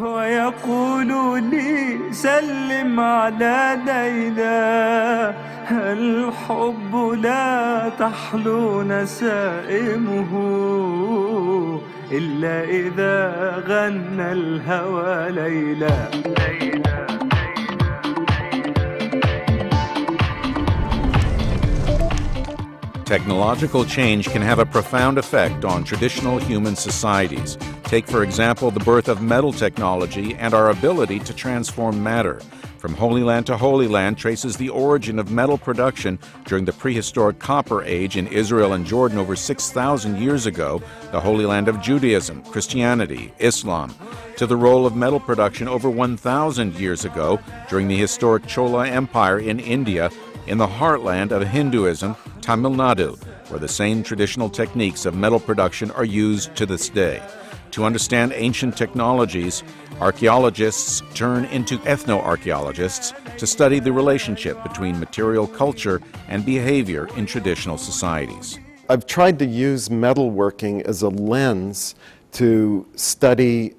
ويقول لي سلم على ليلى الحب لا تحلو نسائمه إلا إذا غنى الهوى ليلى. Technological change can have a profound effect on traditional human societies. Take, for example, the birth of metal technology and our ability to transform matter. From Holy Land to Holy Land traces the origin of metal production during the prehistoric Copper Age in Israel and Jordan over 6,000 years ago, the Holy Land of Judaism, Christianity, Islam, to the role of metal production over 1,000 years ago during the historic Chola Empire in India, in the heartland of Hinduism, Tamil Nadu, where the same traditional techniques of metal production are used to this day. To understand ancient technologies, archaeologists turn into ethnoarchaeologists to study the relationship between material culture and behavior in traditional societies. I've tried to use metalworking as a lens to study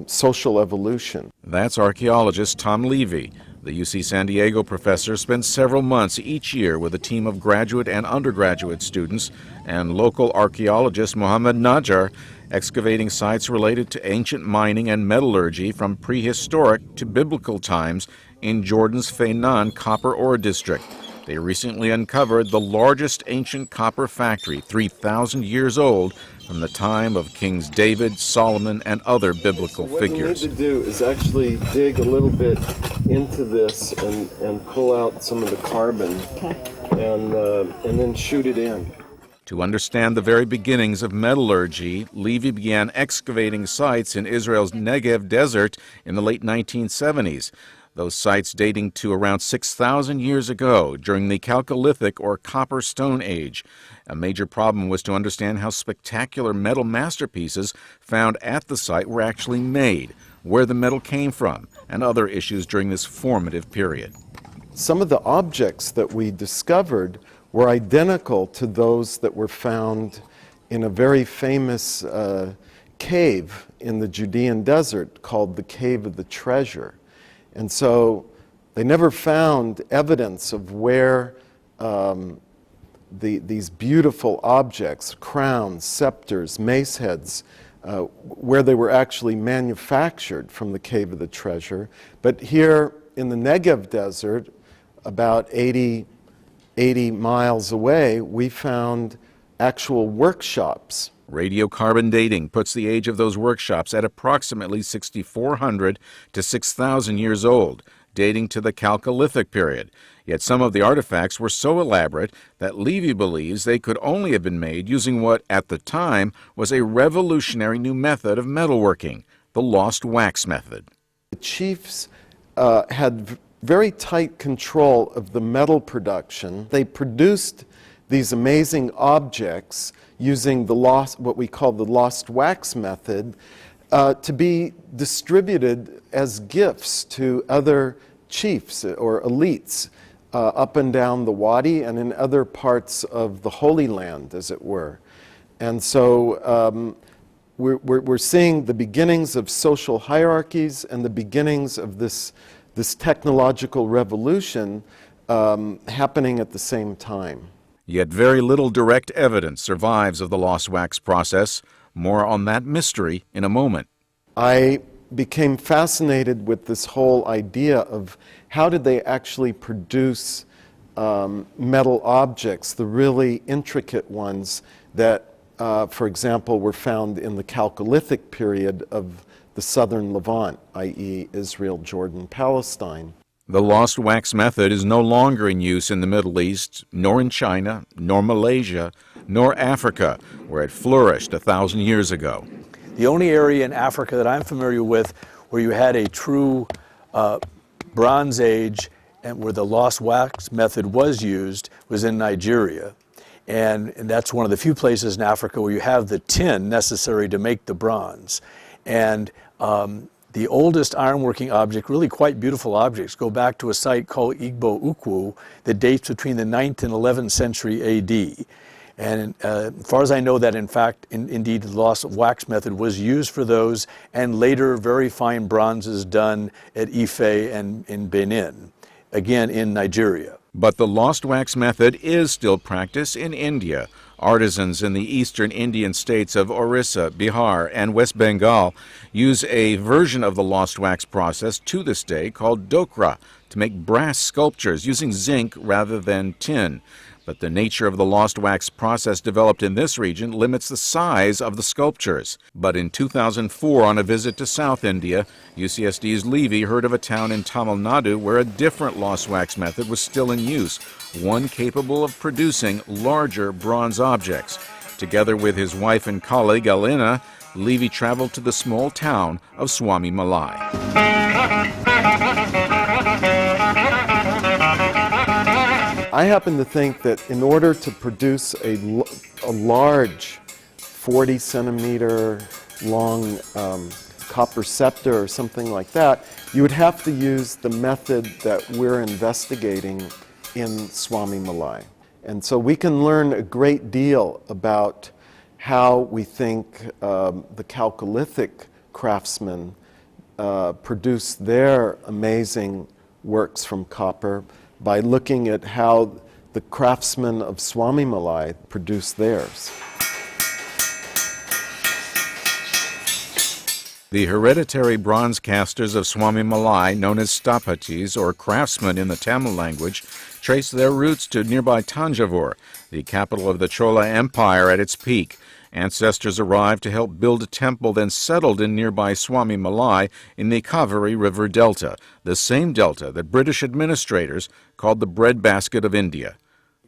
social evolution. That's archaeologist Tom Levy. The UC San Diego professor spends several months each year with a team of graduate and undergraduate students and local archaeologist Mohammed Najjar, excavating sites related to ancient mining and metallurgy from prehistoric to biblical times in Jordan's Feinan copper ore district. They recently uncovered the largest ancient copper factory, 3,000 years old, from the time of Kings David, Solomon, and other biblical figures. What we need to do is actually dig a little bit into this and pull out some of the carbon and then shoot it in. To understand the very beginnings of metallurgy, Levy began excavating sites in Israel's Negev desert in the late 1970s. Those sites dating to around 6,000 years ago during the Chalcolithic or Copper Stone Age. A major problem was to understand how spectacular metal masterpieces found at the site were actually made, where the metal came from, and other issues during this formative period. Some of the objects that we discovered were identical to those that were found in a very famous cave in the Judean desert called the Cave of the Treasure. And so they never found evidence of where these beautiful objects, crowns, scepters, mace heads, where they were actually manufactured from the Cave of the Treasure. But here in the Negev desert, about 80 miles away, we found actual workshops. Radiocarbon dating puts the age of those workshops at approximately 6,400 to 6,000 years old, dating to the Chalcolithic period. Yet some of the artifacts were so elaborate that Levy believes they could only have been made using what, at the time, was a revolutionary new method of metalworking, the lost wax method. The chiefs had very tight control of the metal production. They produced these amazing objects using what we call the lost wax method, to be distributed as gifts to other chiefs or elites up and down the Wadi and in other parts of the Holy Land, as it were. And so we're seeing the beginnings of social hierarchies and the beginnings of this technological revolution happening at the same time. Yet very little direct evidence survives of the lost wax process. More on that mystery in a moment. I became fascinated with this whole idea of how did they actually produce metal objects, the really intricate ones that, for example, were found in the Chalcolithic period of the southern Levant, i.e. Israel, Jordan, Palestine. The lost wax method is no longer in use in the Middle East, nor in China, nor Malaysia, nor Africa, where it flourished 1,000 years ago. The only area in Africa that I'm familiar with where you had a true Bronze Age and where the lost wax method was used was in Nigeria. And that's one of the few places in Africa where you have the tin necessary to make the bronze. And the oldest ironworking object, really quite beautiful objects, go back to a site called Igbo Ukwu that dates between the 9th and 11th century AD. And as far as I know, that in fact, indeed, the lost wax method was used for those, and later very fine bronzes done at Ife and in Benin, again in Nigeria. But the lost wax method is still practiced in India. Artisans in the eastern Indian states of Orissa, Bihar, and West Bengal use a version of the lost wax process to this day called dokra to make brass sculptures using zinc rather than tin. But the nature of the lost wax process developed in this region limits the size of the sculptures. But in 2004, on a visit to South India, UCSD's Levy heard of a town in Tamil Nadu where a different lost wax method was still in use, one capable of producing larger bronze objects. Together with his wife and colleague Alina, Levy traveled to the small town of Swami Malai. I happen to think that in order to produce a large 40 centimeter long copper scepter or something like that, you would have to use the method that we're investigating in Swami Malai. And so we can learn a great deal about how we think the Chalcolithic craftsmen produced their amazing works from copper by looking at how the craftsmen of Swami Malai produced theirs. The hereditary bronze casters of Swami Malai, known as stapatis or craftsmen in the Tamil language, trace their roots to nearby Tanjavur, the capital of the Chola Empire at its peak. Ancestors arrived to help build a temple, then settled in nearby Swami Malai in the Kaveri River Delta, the same delta that British administrators called the breadbasket of India.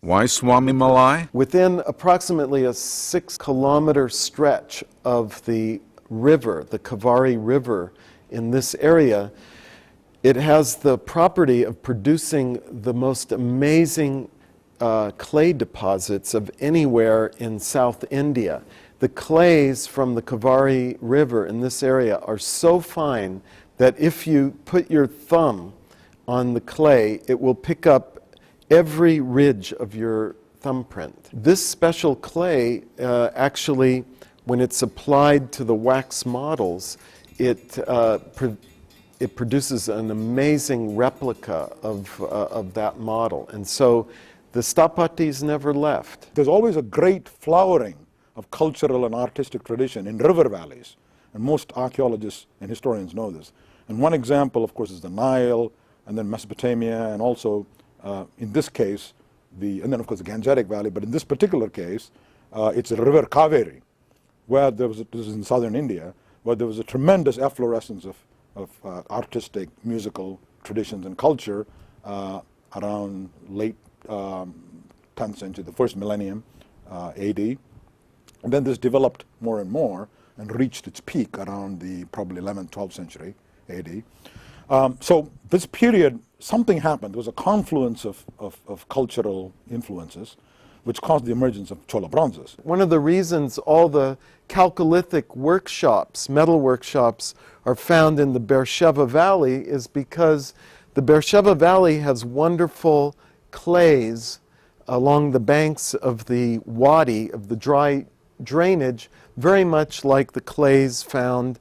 Why Swami Malai? Within approximately a 6-kilometer stretch of the river, the Kaveri River in this area, it has the property of producing the most amazing clay deposits of anywhere in South India. The clays from the Kaveri River in this area are so fine that if you put your thumb on the clay, it will pick up every ridge of your thumbprint. This special clay actually, when it's applied to the wax models, it produces an amazing replica of that model. And so the Stapatis never left. There's always a great flowering of cultural and artistic tradition in river valleys, and most archaeologists and historians know this. And one example, of course, is the Nile, and then Mesopotamia, and also, in this case, and then of course the Gangetic Valley, but in this particular case, it's the river Kaveri, where there was, this is in southern India, where there was a tremendous efflorescence of artistic, musical traditions and culture around late 10th century, the first millennium AD. And then this developed more and more and reached its peak around the probably 11th, 12th century AD. So this period, something happened. There was a confluence of cultural influences which caused the emergence of Chola bronzes. One of the reasons all the Chalcolithic workshops, metal workshops, are found in the Beersheba Valley is because the Beersheba Valley has wonderful clays along the banks of the wadi, of the dry drainage, very much like the clays found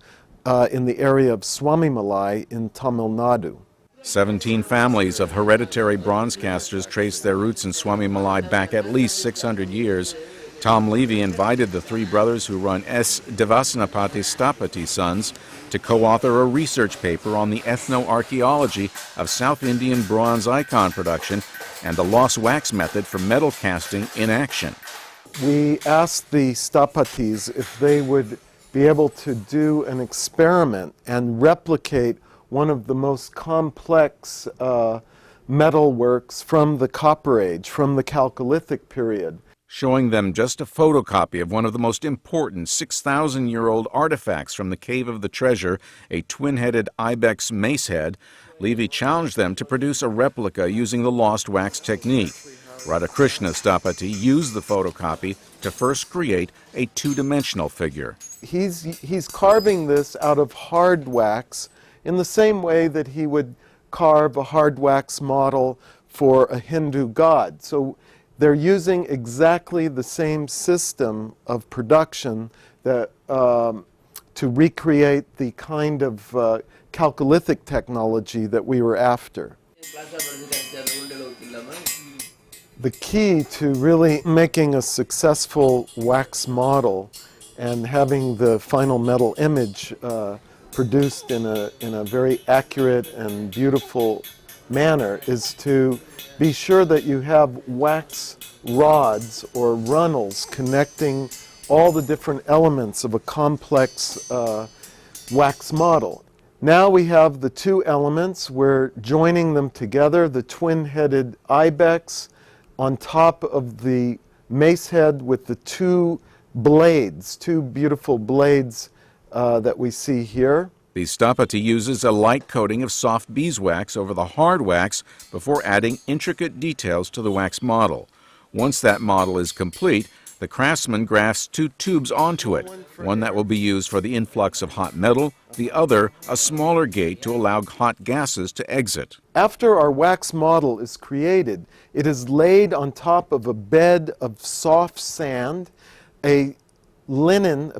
in the area of Swami Malai in Tamil Nadu. 17 families of hereditary bronze casters trace their roots in Swami Malai back at least 600 years. Tom Levy invited the three brothers who run S. Devasnapati Stapati Sons to co-author a research paper on the ethno-archaeology of South Indian bronze icon production and the lost wax method for metal casting in action. We asked the Stapatis if they would be able to do an experiment and replicate one of the most complex metal works from the Copper Age, from the Chalcolithic period. Showing them just a photocopy of one of the most important 6,000-year-old artifacts from the Cave of the Treasure, a twin-headed ibex mace head, Levy challenged them to produce a replica using the lost wax technique. Radhakrishna Stapati used the photocopy to first create a two-dimensional figure. He's carving this out of hard wax in the same way that he would carve a hard wax model for a Hindu god. So they're using exactly the same system of production that, to recreate the kind of chalcolithic technology that we were after. The key to really making a successful wax model and having the final metal image produced in a very accurate and beautiful manner is to be sure that you have wax rods or runnels connecting all the different elements of a complex wax model. Now we have the two elements, we're joining them together, the twin-headed ibex on top of the mace head with the two blades, two beautiful blades that we see here. The Stapati uses a light coating of soft beeswax over the hard wax before adding intricate details to the wax model. Once that model is complete, the craftsman grafts two tubes onto it, one that will be used for the influx of hot metal, the other a smaller gate to allow hot gases to exit. After our wax model is created, it is laid on top of a bed of soft sand. A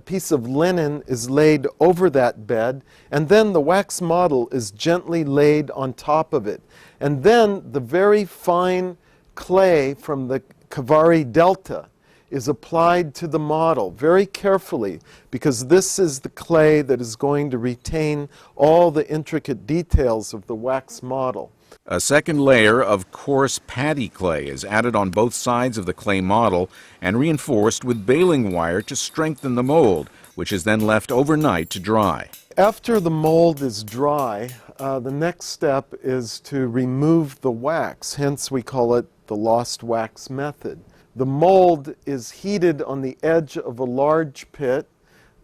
piece of linen is laid over that bed, and then the wax model is gently laid on top of it. And then the very fine clay from the Kavari Delta is applied to the model very carefully, because this is the clay that is going to retain all the intricate details of the wax model. A second layer of coarse paddy clay is added on both sides of the clay model and reinforced with baling wire to strengthen the mold, which is then left overnight to dry. After the mold is dry, the next step is to remove the wax, hence we call it the lost wax method. The mold is heated on the edge of a large pit.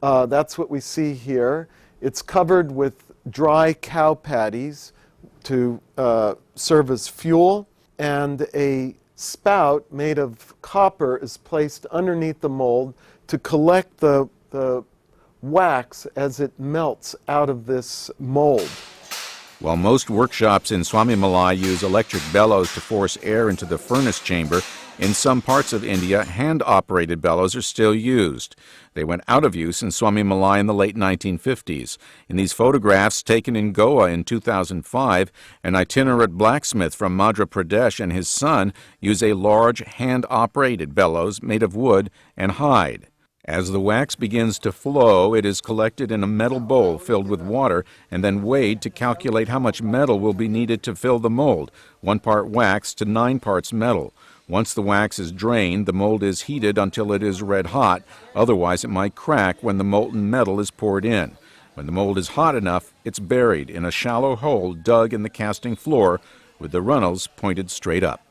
That's what we see here. It's covered with dry cow patties to serve as fuel, and a spout made of copper is placed underneath the mold to collect the wax as it melts out of this mold. While most workshops in Swami Malai use electric bellows to force air into the furnace chamber, in some parts of India, hand-operated bellows are still used. They went out of use in Swami Malai in the late 1950s. In these photographs taken in Goa in 2005, an itinerant blacksmith from Madhya Pradesh and his son use a large hand-operated bellows made of wood and hide. As the wax begins to flow, it is collected in a metal bowl filled with water and then weighed to calculate how much metal will be needed to fill the mold, 1 part wax to 9 parts metal. Once the wax is drained, the mold is heated until it is red hot, otherwise it might crack when the molten metal is poured in. When the mold is hot enough, it's buried in a shallow hole dug in the casting floor with the runnels pointed straight up.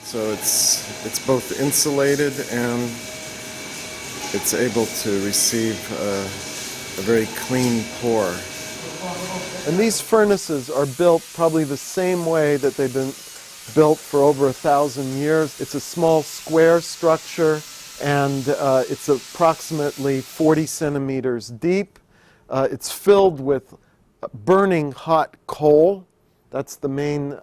So it's both insulated and it's able to receive a very clean pour. And these furnaces are built probably the same way that they've been built for over 1,000 years. It's a small square structure, and it's approximately 40 centimeters deep. It's filled with burning hot coal. That's the main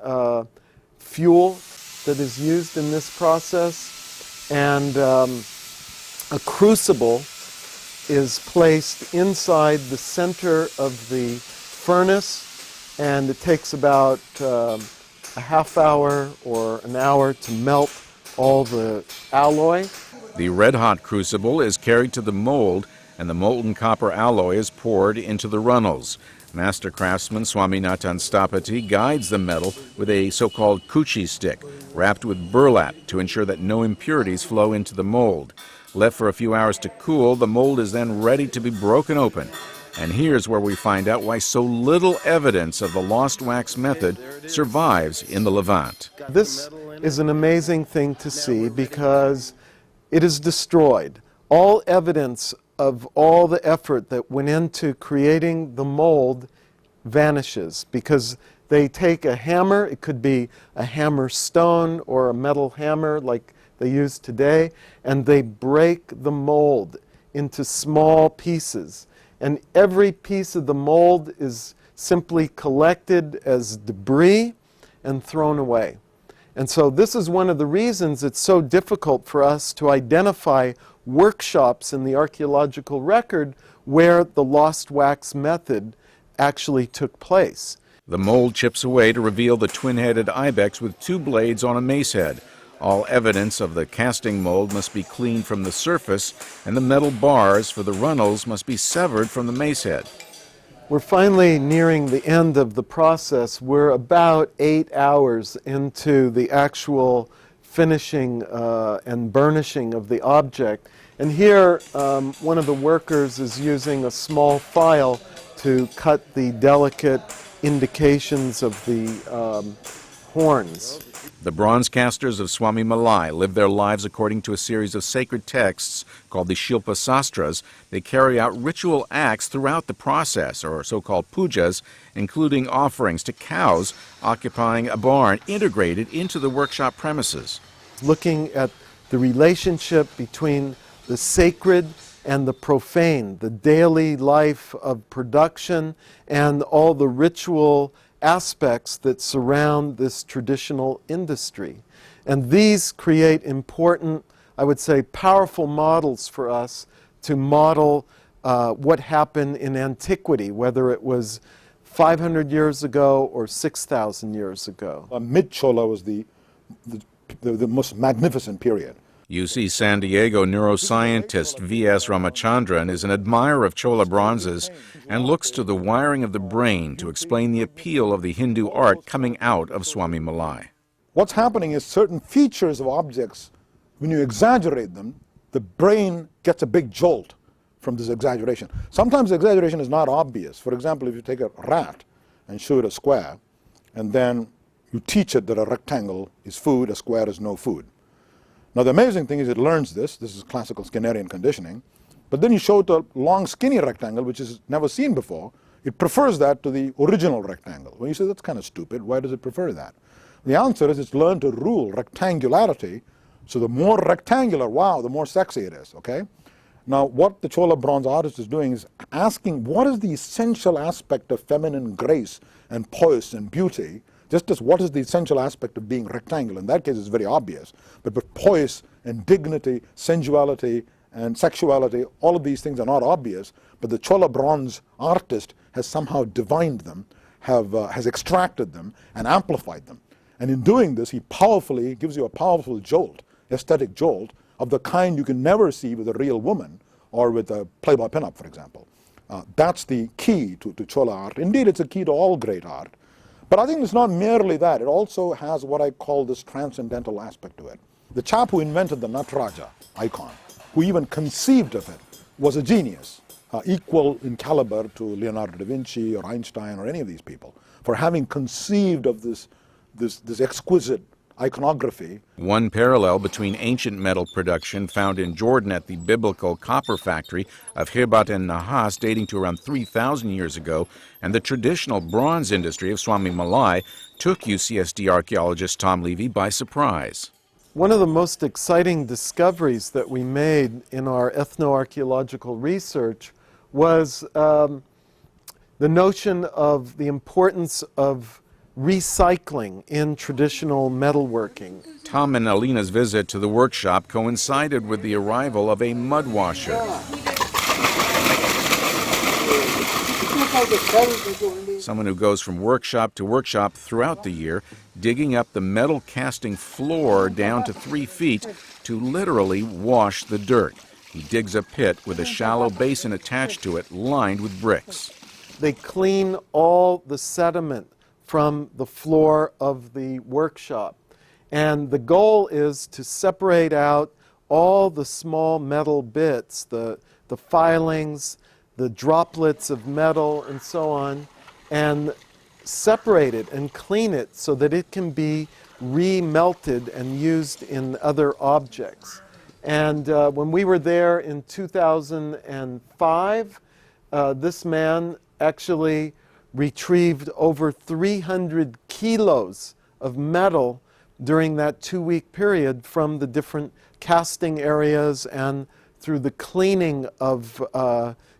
fuel that is used in this process. And a crucible is placed inside the center of the furnace, and it takes about a half hour or an hour to melt all the alloy. The red-hot crucible is carried to the mold, and the molten copper alloy is poured into the runnels. Master craftsman Swaminathan Stapati guides the metal with a so-called kuchi stick, wrapped with burlap to ensure that no impurities flow into the mold. Left for a few hours to cool, the mold is then ready to be broken open. And here's where we find out why so little evidence of the lost wax method survives in the Levant. This is an amazing thing to see because it is destroyed. All evidence of all the effort that went into creating the mold vanishes because they take a hammer, it could be a hammer stone or a metal hammer like they use today, and they break the mold into small pieces. And every piece of the mold is simply collected as debris and thrown away. And so this is one of the reasons it's so difficult for us to identify workshops in the archaeological record where the lost wax method actually took place. The mold chips away to reveal the twin-headed ibex with two blades on a mace head. All evidence of the casting mold must be cleaned from the surface, and the metal bars for the runnels must be severed from the mace head. We're finally nearing the end of the process. We're about 8 hours into the actual finishing and burnishing of the object. And here, one of the workers is using a small file to cut the delicate indications of the horns. The bronze casters of Swami Malai live their lives according to a series of sacred texts called the Shilpa Sastras. They carry out ritual acts throughout the process, or so-called pujas, including offerings to cows occupying a barn integrated into the workshop premises. Looking at the relationship between the sacred and the profane, the daily life of production and all the ritual aspects that surround this traditional industry. And these create important, I would say, powerful models for us to model what happened in antiquity, whether it was 500 years ago or 6,000 years ago. Mid-Chola was the most magnificent period. UC San Diego neuroscientist V.S. Ramachandran is an admirer of Chola bronzes and looks to the wiring of the brain to explain the appeal of the Hindu art coming out of Swami Malai. What's happening is certain features of objects, when you exaggerate them, the brain gets a big jolt from this exaggeration. Sometimes the exaggeration is not obvious. For example, if you take a rat and show it a square, and then you teach it that a rectangle is food, a square is no food. Now the amazing thing is it learns this is classical Skinnerian conditioning, but then you show it a long skinny rectangle which is never seen before, it prefers that to the original rectangle. Well, you say that's kind of stupid, why does it prefer that? The answer is it's learned to rule rectangularity, so the more rectangular, wow, the more sexy it is, okay? Now what the Chola bronze artist is doing is asking what is the essential aspect of feminine grace and poise and beauty, just as what is the essential aspect of being rectangular. In that case, it's very obvious. But poise and dignity, sensuality and sexuality, all of these things are not obvious. But the Chola bronze artist has somehow divined them, has extracted them and amplified them. And in doing this, he powerfully gives you a powerful jolt, aesthetic jolt, of the kind you can never see with a real woman or with a Playboy pinup, for example. That's the key to Chola art. Indeed, it's a key to all great art. But I think it's not merely that. It also has what I call this transcendental aspect to it. The chap who invented the Nataraja icon, who even conceived of it, was a genius, equal in caliber to Leonardo da Vinci or Einstein or any of these people, for having conceived of this exquisite iconography. One parallel between ancient metal production found in Jordan at the biblical copper factory of Hirbat and Nahas dating to around 3,000 years ago and the traditional bronze industry of Swami Malai took UCSD archaeologist Tom Levy by surprise. One of the most exciting discoveries that we made in our ethnoarchaeological research was the notion of the importance of recycling in traditional metalworking. Tom and Alina's visit to the workshop coincided with the arrival of a mud washer. Someone who goes from workshop to workshop throughout the year, digging up the metal casting floor down to 3 feet to literally wash the dirt. He digs a pit with a shallow basin attached to it lined with bricks. They clean all the sediment from the floor of the workshop. And the goal is to separate out all the small metal bits, the filings, the droplets of metal and so on, and separate it and clean it so that it can be remelted and used in other objects. And when we were there in 2005, this man actually retrieved over 300 kilos of metal during that 2-week period from the different casting areas and through the cleaning of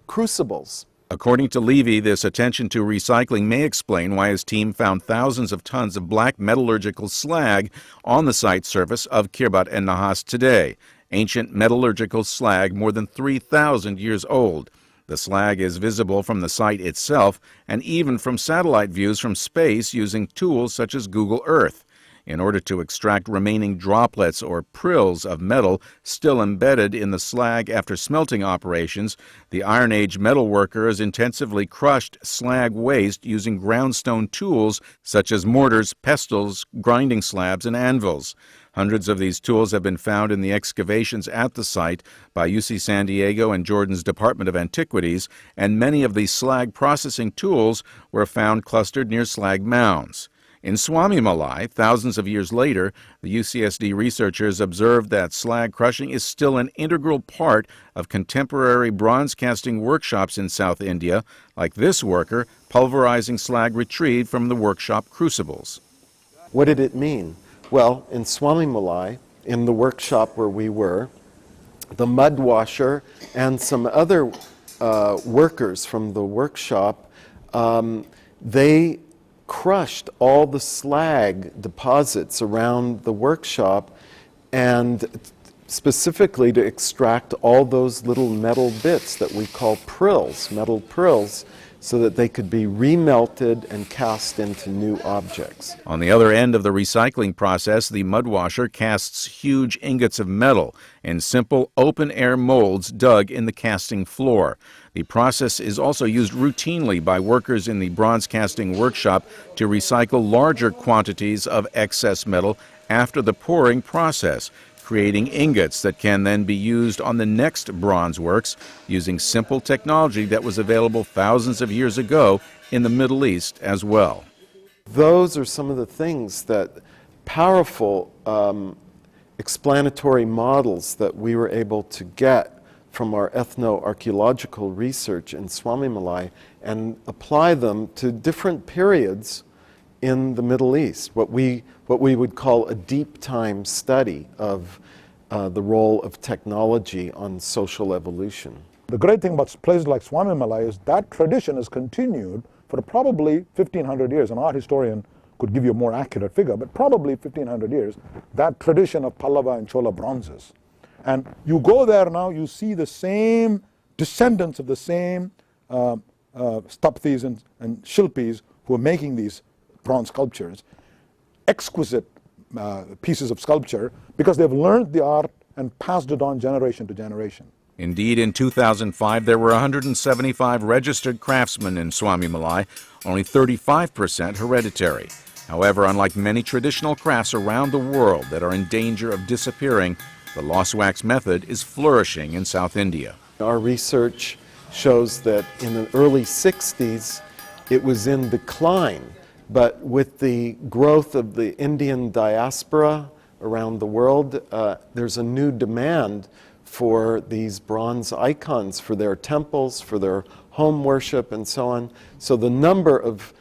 crucibles. According to Levy, this attention to recycling may explain why his team found thousands of tons of black metallurgical slag on the site surface of Khirbat and Nahas today, ancient metallurgical slag more than 3,000 years old. The slag is visible from the site itself and even from satellite views from space using tools such as Google Earth. In order to extract remaining droplets or prills of metal still embedded in the slag after smelting operations, the Iron Age metal workers intensively crushed slag waste using groundstone tools such as mortars, pestles, grinding slabs, and anvils. Hundreds of these tools have been found in the excavations at the site by UC San Diego and Jordan's Department of Antiquities, and many of these slag processing tools were found clustered near slag mounds. In Swamimalai, thousands of years later, the UCSD researchers observed that slag crushing is still an integral part of contemporary bronze casting workshops in South India, like this worker pulverizing slag retrieved from the workshop crucibles. What did it mean? Well, in Swamimalai, in the workshop where we were, the mud washer and some other workers from the workshop, they crushed all the slag deposits around the workshop, and specifically to extract all those little metal bits that we call prills, metal prills, so that they could be remelted and cast into new objects. On the other end of the recycling process, the mud washer casts huge ingots of metal in simple open-air molds dug in the casting floor. The process is also used routinely by workers in the bronze casting workshop to recycle larger quantities of excess metal after the pouring process, creating ingots that can then be used on the next bronze works using simple technology that was available thousands of years ago in the Middle East as well. Those are some of the things that powerful explanatory models that we were able to get from our ethno-archaeological research in Swamimalai and apply them to different periods in the Middle East, what we would call a deep time study of the role of technology on social evolution. The great thing about places like Swamimalai is that tradition has continued for probably 1,500 years. An art historian could give you a more accurate figure, but probably 1,500 years, that tradition of Pallava and Chola bronzes. And you go there now, you see the same descendants of the same Stapthis and Shilpis who are making these bronze sculptures, exquisite pieces of sculpture, because they've learned the art and passed it on generation to generation. Indeed, in 2005, there were 175 registered craftsmen in Swamimalai, only 35% hereditary. However, unlike many traditional crafts around the world that are in danger of disappearing, the lost wax method is flourishing in South India. Our research shows that in the early 60s, it was in decline. But with the growth of the Indian diaspora around the world, there's a new demand for these bronze icons, for their temples, for their home worship, and so on. So the number of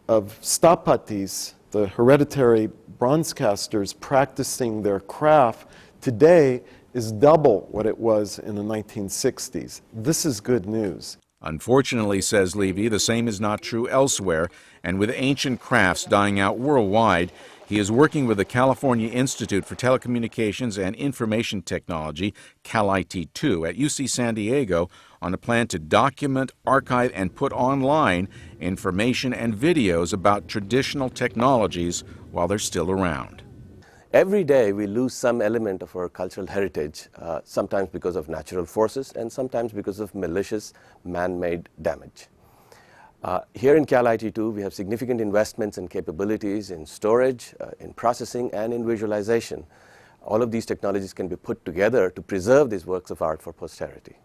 stapatis, the hereditary bronze casters practicing their craft today is double what it was in the 1960s. This is good news. Unfortunately, says Levy, the same is not true elsewhere, and with ancient crafts dying out worldwide, he is working with the California Institute for Telecommunications and Information Technology, CalIT2, at UC San Diego on a plan to document, archive, and put online information and videos about traditional technologies while they're still around. Every day we lose some element of our cultural heritage, sometimes because of natural forces and sometimes because of malicious man-made damage. Here in CalIT2, we have significant investments and capabilities in storage, in processing, and in visualization. All of these technologies can be put together to preserve these works of art for posterity.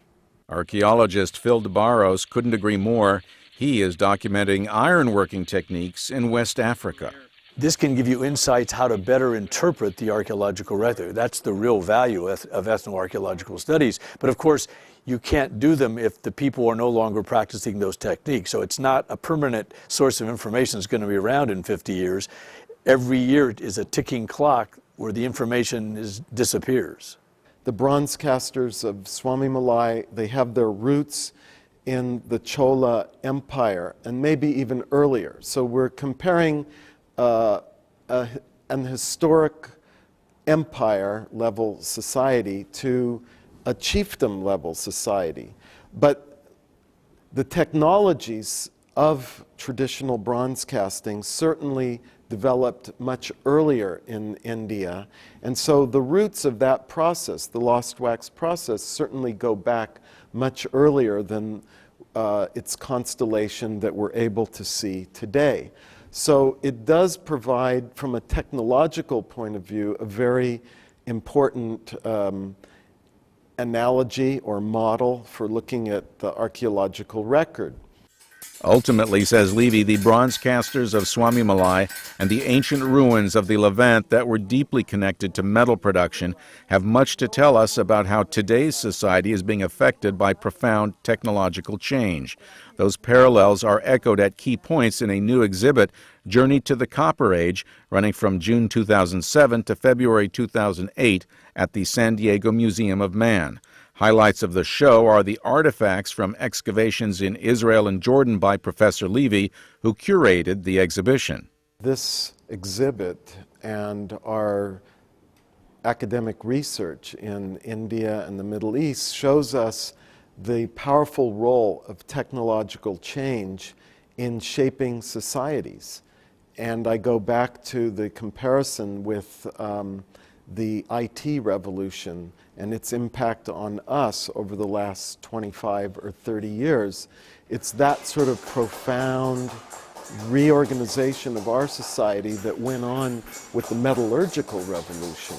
Archaeologist Phil DeBarros couldn't agree more. He is documenting ironworking techniques in West Africa. This can give you insights how to better interpret the archaeological record. That's the real value of ethnoarchaeological studies. But of course, you can't do them if the people are no longer practicing those techniques. So it's not a permanent source of information that's going to be around in 50 years. Every year is a ticking clock where the information disappears. The bronze casters of Swamimalai, they have their roots in the Chola Empire, and maybe even earlier. So we're comparing an historic empire-level society to a chiefdom-level society. But the technologies of traditional bronze casting certainly developed much earlier in India. And so the roots of that process, the lost wax process, certainly go back much earlier than its constellation that we're able to see today. So it does provide, from a technological point of view, a very important analogy or model for looking at the archaeological record. Ultimately, says Levy, the bronze casters of Swamimalai and the ancient ruins of the Levant that were deeply connected to metal production have much to tell us about how today's society is being affected by profound technological change. Those parallels are echoed at key points in a new exhibit, Journey to the Copper Age, running from June 2007 to February 2008 at the San Diego Museum of Man. Highlights of the show are the artifacts from excavations in Israel and Jordan by Professor Levy, who curated the exhibition. This exhibit and our academic research in India and the Middle East shows us the powerful role of technological change in shaping societies. And I go back to the comparison with the IT revolution and its impact on us over the last 25 or 30 years. It's that sort of profound reorganization of our society that went on with the metallurgical revolution.